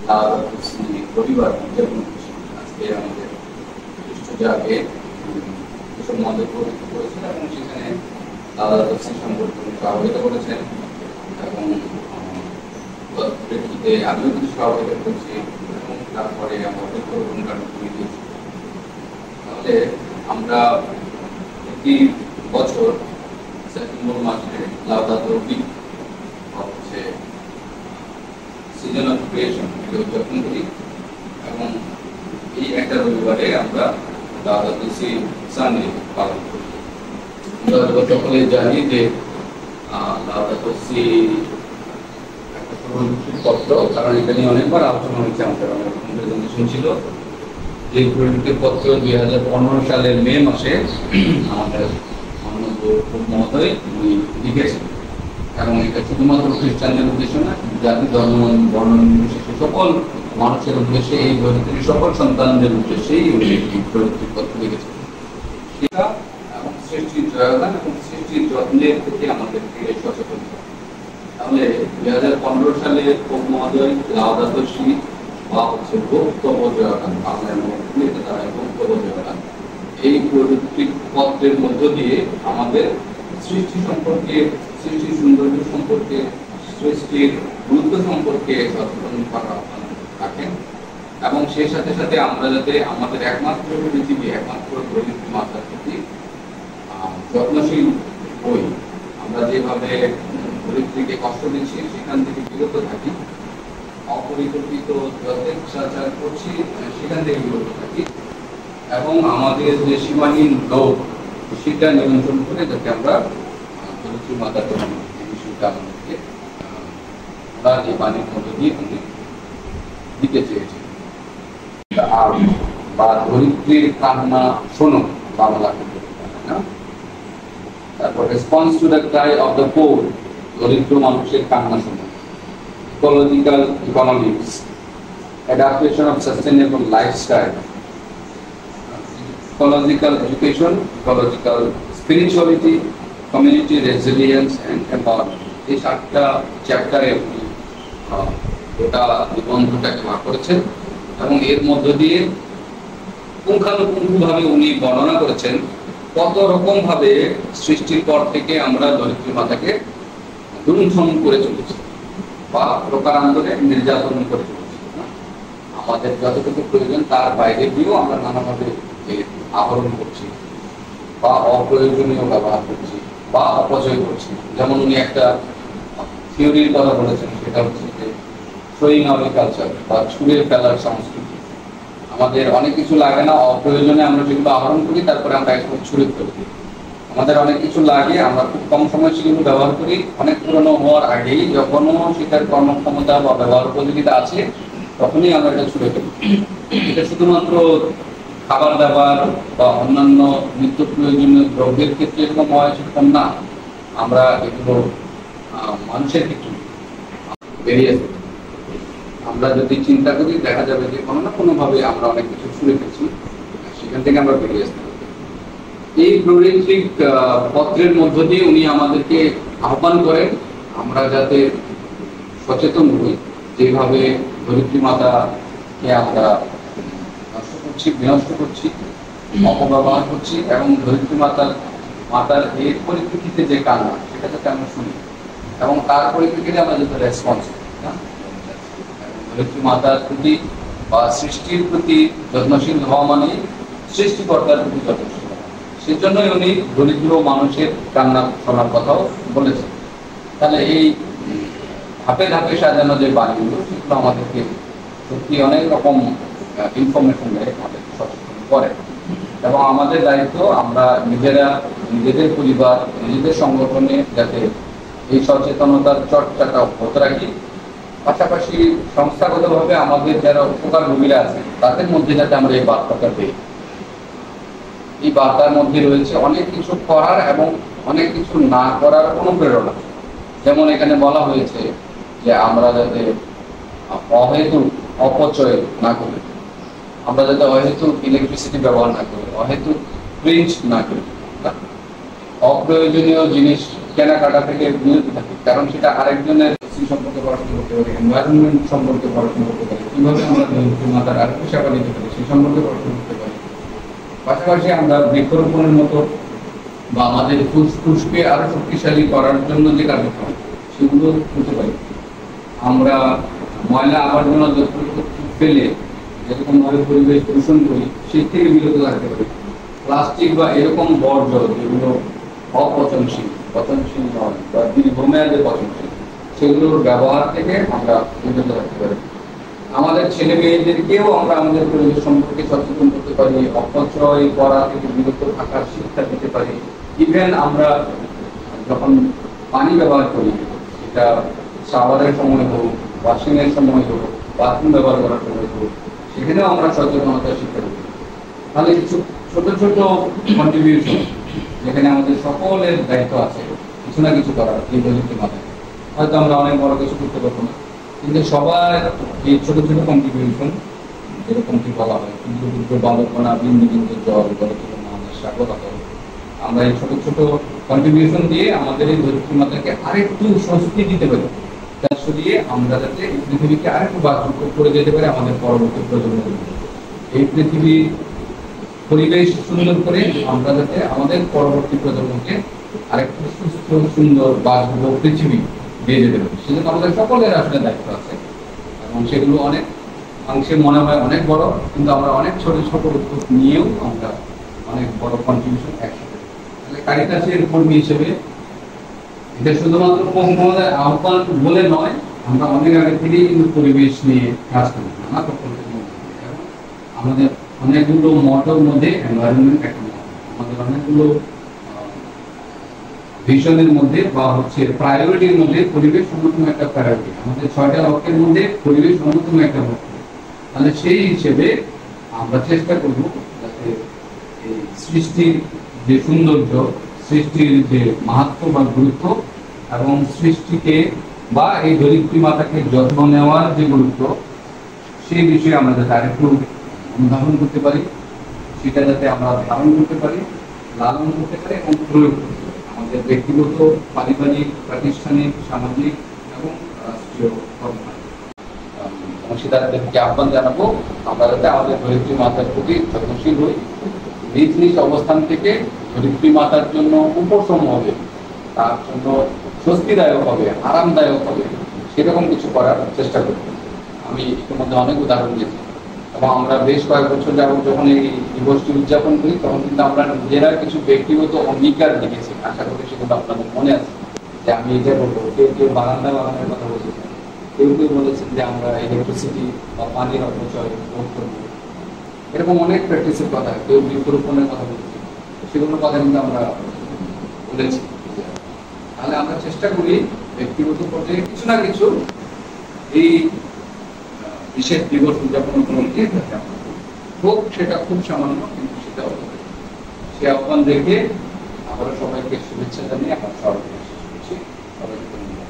রবিবার আজকে আমাদের জাগে এসব মঞ্চে করেছেন এবং সেখানে সম্পর্কে সহযোগিতা করেছেন এবং প্রেক্ষিতে আমিও কিছু সহযোগিতা করছি এবং তারপরে আমরা দিয়েছি। তাহলে আমরা প্রতি বছর সেপ্টেম্বর মাসে হচ্ছে সিজন অফ ক্রিয়েশন উদযাপন করি এবং এই একটা রবিবারে আমরা সানডে পালন করি। আমরা সকলে জানি যে পত্র, কারণ এটা নিয়ে অনেকবার আলোচনা হয়েছে, আমাদের অনেক প্রেজেন্টেশন ছিল। যে পত্র 2015 সালের মে মাসে আমাদের মহোদয় উনি লিখেছেন এবং এটা শুধুমাত্র খ্রিস্টানদের উদ্দেশ্যে না, জাতি ধর্ম বর্ণ নির্বিশেষে সকল মানুষের উদ্দেশ্যে, এই ধরিত্রীর সকল সন্তানদের উদ্দেশ্যেই উনি ধরিত্রী পত্র লিখেছেন। সেটা এবং সৃষ্টির জয়গান এবং সৃষ্টির যত্নের প্রতি আমাদেরকে সচেতন। তাহলে 2015 সালে পোপ মহোদয় লাউদাতো সি বা হচ্ছে ভোক্তব্য জয়গান, বাংলায় ভোক্তব্য জয়গান, এই পত্রের মধ্য দিয়ে আমাদের সৃষ্টি সম্পর্কে, সৃষ্টির সৌন্দর্য সম্পর্কে, সৃষ্টির গুরুত্ব সম্পর্কে সচেতন করা রাখেন এবং সেই সাথে সাথে আমরা যাতে আমাদের একমাত্র পৃথিবী, একমাত্র ধরিত্রী মাতার প্রতি যত্নশীল হই। আমরা যেভাবে ধরিত্রীকে কষ্ট দিচ্ছি সেখান থেকে বিরত থাকি, অপরিকল্পিত যথেচ্ছাচার করছি সেখান থেকে বিরত থাকি এবং আমাদের যে সীমাহীন লোভ সেটা নিয়ন্ত্রণ করে যাতে আমরা ধরিত্রী মাতার এই বিষয়টা আমাদেরকে এই বাণীর মধ্য দিয়ে দিতে চেয়েছে। বা ধরিত্রীর কান্না শোনো, বাংলা না। তারপর response to the Cry of the poor, দরিদ্র মানুষের কান্না শোনো। Ecological economics, adaptation of sustainable lifestyle, ecological education, ecological spirituality, community resilience and empowerment. এই 7টা চ্যাপ্টারে উনি গোটা নিবন্ধটাকে ভাগ করেছেন এবং এর মধ্য দিয়ে পুঙ্খানুপুঙ্খভাবে উনি বর্ণনা করেছেন কত রকম ভাবে সৃষ্টির পর থেকে আমরা ধরিত্রী মাতাকে লুণ্ঠন করে চলেছি বা প্রকারান্তরে নির্যাতন করে চলেছি। আমাদের যতটুকু প্রয়োজন তার বাইরে গিয়েও আমরা নানাভাবে আহরণ করছি বা অপ্রয়োজনীয় ব্যবহার করছি বা অপচয় করছি। যেমন উনি একটা থিওরির কথা বলেছেন, সেটা হচ্ছে যে থ্রোয়িং অ্যাওয়ে কালচার বা ছুঁড়ে ফেলার সংস্কৃতি। আমাদের অনেক কিছু লাগে না, অপ্রয়োজনে আমরা সেগুলো আহরণ করি, তারপরে আমরা একদম ছুঁড়ে ফেলি। আমাদের অনেক কিছু লাগে, আমরা খুব কম সময় সেগুলো ব্যবহার করি, অনেক পুরনো হওয়ার আগেই যখনও সেটার কর্মক্ষমতা বা ব্যবহার উপযোগিতা আছে তখনই আমরা এটা ছুঁড়ে ফেলি। এটা শুধুমাত্র খাবার দাবার বা অন্যান্য নিত্য প্রয়োজনীয় দ্রব্যের ক্ষেত্রে এরকম হয় সেরকম না, আমরা এগুলো মানুষের ক্ষেত্রে বেরিয়ে আসি। আমরা যদি চিন্তা করি দেখা যাবে যে কোনো না কোনোভাবে আমরা অনেক কিছু ছুঁড়ে ফেলছি, সেখান থেকে আমরা বেরিয়ে আসতে পারি। এই ধরিত্রী পত্রের মধ্য দিয়ে উনি আমাদেরকে আহ্বান করেন আমরা যাতে সচেতন হই, যেভাবে ধরিত্রী মাতাকে আমরা নষ্ট করছি, বিনষ্ট করছি, অপব্যবহার করছি এবং ধরিত্রী মাতার এর পরিপ্রেক্ষিতে যে কান্না সেটা যাতে আমরা শুনি এবং তার পরিপ্রেক্ষিতে আমরা যাতে রেসপন্স করি। ধরিত্রী মাতার প্রতি বা সৃষ্টির প্রতি যত্নশীল হওয়া মানে সৃষ্টিকর্তার প্রতি যত্নশীল হওয়া। সেজন্যই উনি দরিদ্র মানুষের কান্না শোনার কথাও বলেছেন। তাহলে এই ধাপে ধাপে সাজানো যে বাণীগুলো সেগুলো আমাদেরকে সত্যি অনেক রকম ইনফরমেশন দেয়, আমাদেরকে সচেতন করে এবং আমাদের দায়িত্ব আমরা নিজেরা, নিজেদের পরিবার, নিজেদের সংগঠনে যাতে এই সচেতনতার চর্চাটা অব্যাহত রাখি, পাশাপাশি সংস্থাগতভাবে আমাদের যারা উপকারভোগীরা আছে তাদের মধ্যে যাতে আমরা এই বার্তাটা দিই। এই বার্তার মধ্যে রয়েছে অনেক কিছু করার এবং অনেক কিছু না করার অনুপ্রেরণা। যেমন এখানে বলা হয়েছে যে আমরা যাতে অহেতুক অপচয় না করি, আমরা যাতে অহেতুক ইলেকট্রিসিটি ব্যবহার না করি, অহেতুক প্রিন্ট না করি, অপ্রয়োজনীয় জিনিস কেনাকাটা থেকে বিরত থাকি, কারণ সেটা আরেকজনের সম্পর্কে পড়াশোনা করতে পারি, এনভায়রনমেন্ট সম্পর্কে পড়াশোনা করতে পারি, কিভাবে আমরা মাতার আরেকটু সেবা দিতে পারি সেই সম্পর্কে পড়াশোনা করতে পারি। পাশাপাশি আমরা বৃক্ষরোপণের মতো বা আমাদের ফুসফুসকে আরো শক্তিশালী করার জন্য যে কার্যক্রম সেগুলো করতে পারি। আমরা ময়লা আবর্জনা ফেলে যেরকম ভাবে পরিবেশ দূষণ করি সেই থেকে বিরত থাকতে পারি। প্লাস্টিক বা এরকম বর্জ্য যেগুলো অপচনশীল, পচনশীল নয় বা দীর্ঘমেয়াদে পচনশীল, সেগুলোর ব্যবহার থেকে আমরা বিরত থাকতে পারি। আমাদের ছেলে মেয়েদেরকেও আমরা আমাদের পরিবেশ সম্পর্কে সচেতন করতে পারি, অপচয় করা থেকে বিরত থাকার শিক্ষা দিতে পারি। ইভেন আমরা যখন পানি ব্যবহার করি, সেটা শাওয়ারের সময় হোক, ওয়াশিং এর সময় হোক, বাথরুম ব্যবহার করার সময় হোক, সেখানেও আমরা সচেতনতা শিক্ষা দিই। তাহলে কিছু ছোট ছোট কন্ট্রিবিউশন যেখানে আমাদের সকলের দায়িত্ব আছে কিছু না কিছু করার এই প্রযুক্তির মাধ্যমে। হয়তো আমরা অনেক বড় কিছু করতে পারবো না, কিন্তু সবার এই ছোট ছোট কন্ট্রিবিউশন, যেরকম কি বলা হয় ক্ষুদ্র ক্ষুদ্র বালকণা বিন্দু বিন্দু জল গড়ে তোলে আমাদের স্বাগত। আমরা এই ছোট ছোট কন্ট্রিবিউশন দিয়ে আমাদের এই ধরিত্রী মাতাকে আরেকটু স্বস্তি দিতে পারি, তা সরিয়ে আমরা যাতে এই পৃথিবীকে আরেকটু বাসযোগ্য করে যেতে পারি আমাদের পরবর্তী প্রজন্মের। এই পৃথিবী পরিবেশ সুন্দর করে আমরা যাতে আমাদের পরবর্তী প্রজন্মকে আরেকটু সুস্থ সুন্দর বাসযোগ্য পৃথিবী দিয়ে যেতে পারি, সেজন্য আমাদের সকলের আসলে দায়িত্ব আছে। এবং সেগুলো অনেক অংশে মনে হয় অনেক বড়, কিন্তু আমরা অনেক ছোট ছোট উদ্যোগ নিয়েও আমরা অনেক বড় কন্ট্রিবিউশন একসাথে। তাহলে কারিতাসের কর্মী হিসেবে এটা শুধুমাত্র মহোদয় আহ্বান বলে নয়, আমরা অনেক আগে থেকেই কিন্তু পরিবেশ নিয়ে কাজ করি। আমাদের অনেকগুলো মটোর মধ্যে এনভায়রনমেন্ট একটা মত, আমাদের অনেকগুলো ভিশনের মধ্যে বা হচ্ছে প্রায়োরিটির মধ্যে পরিবেশ অন্যতম একটা প্রায়োরিটি, আমাদের 6টা লক্ষ্যের মধ্যে পরিবেশ অন্যতম একটা লক্ষ্য। তাহলে সেই হিসেবে আমরা চেষ্টা করব যাতে এই সৃষ্টির যে সৌন্দর্য, সৃষ্টির যে মাহাত্ম্য বা গুরুত্ব এবং সৃষ্টিকে বা এই ধরিত্রী মাতাকে যত্ন নেওয়ার যে গুরুত্ব, সেই বিষয়ে আমরা যাতে আরেকটু অনুধাবন করতে পারি, সেটা যাতে আমরা ধারণ করতে পারি, লালন করতে পারি এবং প্রয়োগ করতে পারি আমাদের ব্যক্তিগত, পারিবারিক, প্রাতিষ্ঠানিক, সামাজিক এবং রাষ্ট্রীয় কর্মকাণ্ডে। অংশীদারদেরকে আহ্বান জানাবো আমরা যাতে আমাদের ধরিত্রী মাতার প্রতি যত্নশীল হই, নিজ নিজ অবস্থান থেকে ধরিত্রী মাতার জন্য উপশম হবে, তার জন্য স্বস্তিদায়ক হবে, আরামদায়ক হবে, সেরকম কিছু করার চেষ্টা করব। আমি ইতিমধ্যে অনেক উদাহরণ দিয়েছি এবং আমরা বেশ কয়েক বছর যাবত যখন এই দিবসটি উদযাপন করি তখন কিন্তু আমরা নিজেরা কিছু ব্যক্তিগত অঙ্গীকার দেখেছি। আশা করি সেগুলো আপনাদের মনে আছে যে আমি এটা বলবো। কেউ কেউ বারান্দা বাগানের কথা বলেছেন, কেউ কেউ বলেছেন যে আমরা ইলেকট্রিসিটি বা পানির অপচয় রোধ করবো, এরকম অনেক প্র্যাকটিসের কথা, কেউ বৃক্ষরোপণের কথা বলেছেন, সেগুলোর কথা কিন্তু আমরা বলেছি। তাহলে আমরা চেষ্টা করি ব্যক্তিগত পর্যায়ে কিছু না কিছু এই বিশেষ দিবস উদযাপন উপলক্ষে হোক, সেটা খুব সামান্য, কিন্তু সেটা সে আহ্বান রেখে আবারও সবাইকে শুভেচ্ছা জানিয়ে আমার সবাইকে ধন্যবাদ।